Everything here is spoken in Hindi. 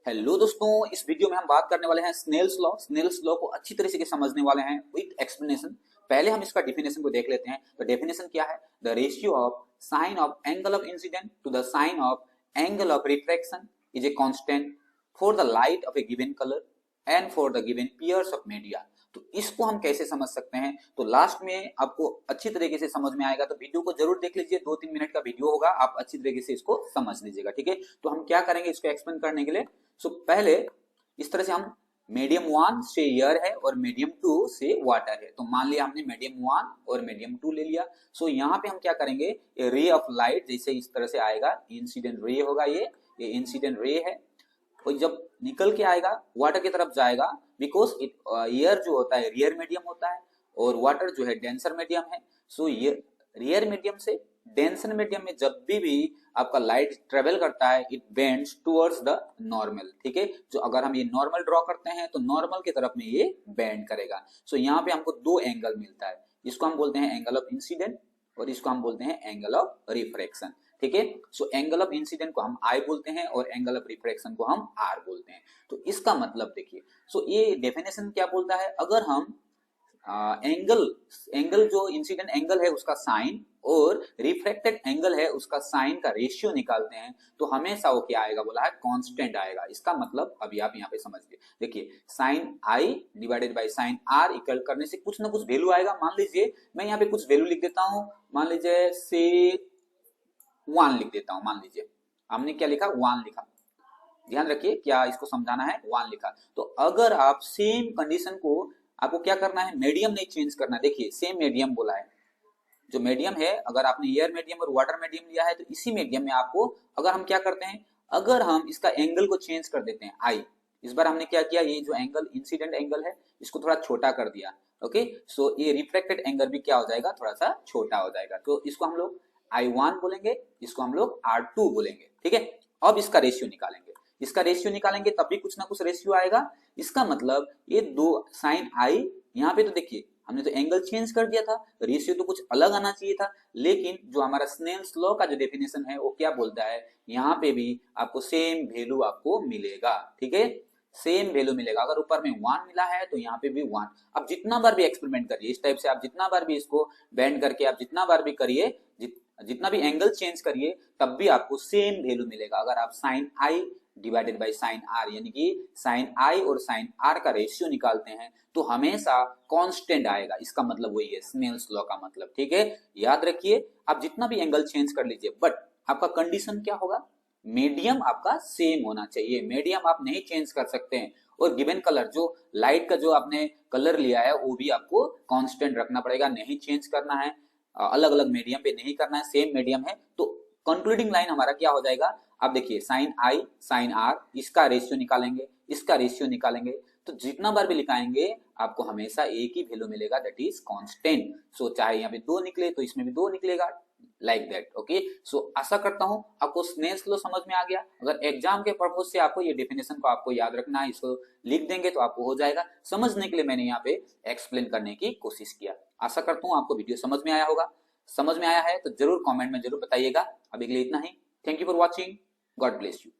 हेलो दोस्तों, इस वीडियो में हम बात करने वाले हैं स्नेल्स लॉ। स्नेल्स लॉ को अच्छी तरीके से समझने वाले हैं विद एक्सप्लेनेशन। पहले हम इसका डेफिनेशन को देख लेते हैं। तो डेफिनेशन क्या है? The ratio of sine of angle of incident to the sine of angle of refraction is a constant for the light of a given colour and for the given pairs of media. तो इसको हम कैसे समझ सकते हैं? तो लास्ट में आपको अच्छी तरीके से समझ में आएगा, तो वीडियो को जरूर देख लीजिए। 2-3 मिनट का वीडियो होगा, आप अच्छी तरीके से इसको समझ लीजिएगा। ठीक है, तो हम क्या करेंगे इसको एक्सप्लेन करने के लिए। पहले इस तरह से हम मीडियम 1 से एयर है और मीडियम 2 से वाटर है। तो मान लिया हमने मीडियम 1 और मीडियम 2 ले लिया। यहाँ पे हम क्या करेंगे, रे ऑफ लाइट जैसे इस तरह से आएगा, इंसिडेंट रे होगा, ये इंसिडेंट रे है। और जब निकल के आएगा वाटर की तरफ जाएगा, बिकॉज एयर जो होता है रियर मीडियम होता है और वाटर जो है डेंसर मीडियम है। ये रियर मीडियम से डेंसर मीडियम में जब भी आपका लाइट ट्रेवल करता है, it bends towards the normal. ठीक है, जो अगर हम ये नॉर्मल ड्रॉ करते हैं तो नॉर्मल की तरफ में ये बेंड करेगा। यहाँ पे हमको दो एंगल मिलता है, इसको हम बोलते हैं एंगल ऑफ इंसिडेंट और इसको हम बोलते हैं एंगल ऑफ रिफ्रैक्शन। ठीक है, एंगल ऑफ इंसिडेंट को हम आई बोलते हैं और एंगल ऑफ रिफ्रैक्शन को हम आर बोलते हैं। तो इसका मतलब देखिए, ये डेफिनेशन क्या बोलता है, अगर हम एंगल जो इंसिडेंट एंगल है उसका साइन और रिफ्रैक्टेड एंगल है उसका साइन का रेशियो निकालते हैं तो हमेशा वो क्या आएगा, बोला है कांस्टेंट आएगा। इसका मतलब अभी आप यहाँ पे समझिए, देखिए sine i divided by sine r equal करने से कुछ ना कुछ वैल्यू आएगा। मान लीजिए मैं यहाँ पे कुछ वैल्यू लिख देता हूँ, मान लीजिए से 1 लिख देता हूँ। मान लीजिए हमने क्या लिखा, 1 लिखा, ध्यान रखिए क्या इसको समझाना है, 1 लिखा। तो अगर आप सेम कंडीशन को, आपको क्या करना है, मीडियम नहीं चेंज करना। देखिए सेम मीडियम बोला है, जो मीडियम है, अगर आपने एयर मीडियम और वाटर मीडियम लिया है तो इसी मीडियम में आपको, अगर हम क्या करते हैं, अगर हम इसका एंगल को चेंज कर देते हैं आई, इस बार हमने क्या किया, ये जो एंगल इंसिडेंट एंगल है इसको थोड़ा छोटा कर दिया। ओके, ये रिफ्लेक्टेड एंगल भी क्या हो जाएगा, थोड़ा सा छोटा हो जाएगा। तो इसको हम लोग I1 बोलेंगे, इसको हम लोग R2 बोलेंगे। ठीक है, अब इसका रेशियो निकालेंगे, इसका रेशियो निकालेंगे तब भी कुछ ना कुछ रेशियो आएगा। इसका मतलब ये दो साइन आई, यहाँ पे तो देखिए हमने तो एंगल चेंज कर दिया था, रेशियो तो कुछ अलग आना चाहिए था, लेकिन जो हमारा स्नेल्स लॉ का जो डेफिनेशन है वो क्या बोलता है, यहाँ पे भी आपको सेम वैल्यू आपको मिलेगा। ठीक है, सेम वैल्यू मिलेगा। अगर ऊपर में 1 मिला है तो यहाँ पे भी 1। अब जितना बार भी एक्सपेरिमेंट करिए इस टाइप से, आप जितना बार भी इसको बेंड करके आप जितना बार भी करिए, जितना भी एंगल चेंज करिए तब भी आपको सेम वैल्यू मिलेगा। अगर आप sine i divided by sine r, यानी कि साइन आई और साइन आर का रेशियो निकालते हैं तो हमेशा कांस्टेंट आएगा। इसका मतलब वही है स्नेल्स लॉ का मतलब। ठीक है, याद रखिए, आप जितना भी एंगल चेंज कर लीजिए बट आपका कंडीशन क्या होगा, मीडियम आपका सेम होना चाहिए। मीडियम आप नहीं चेंज कर सकते हैं और गिवन कलर, जो लाइट का जो आपने कलर लिया है वो भी आपको कांस्टेंट रखना पड़ेगा, नहीं चेंज करना है, अलग अलग मीडियम पे नहीं करना है, सेम मीडियम है। तो कंक्लूडिंग लाइन हमारा क्या हो जाएगा, आप देखिए साइन आई साइन आर, इसका रेशियो निकालेंगे, इसका रेशियो निकालेंगे, तो जितना बार भी लिखाएंगे आपको हमेशा एक ही वैल्यू मिलेगा, दैट इज कांस्टेंट। चाहे यहाँ पे 2 निकले तो इसमें भी 2 निकलेगा, लाइक दैट। ओके, आशा करता हूं आपको स्नेल्स लॉ समझ में आ गया। अगर एग्जाम के पर्पज से आपको ये डेफिनेशन को आपको याद रखना है, इसको लिख देंगे तो आपको हो जाएगा। समझने के लिए मैंने यहाँ पे एक्सप्लेन करने की कोशिश किया। आशा करता हूँ आपको वीडियो समझ में आया होगा। समझ में आया है तो जरूर कमेंट में जरूर बताइएगा। अभी के लिए इतना ही। Thank you for watching. God bless you.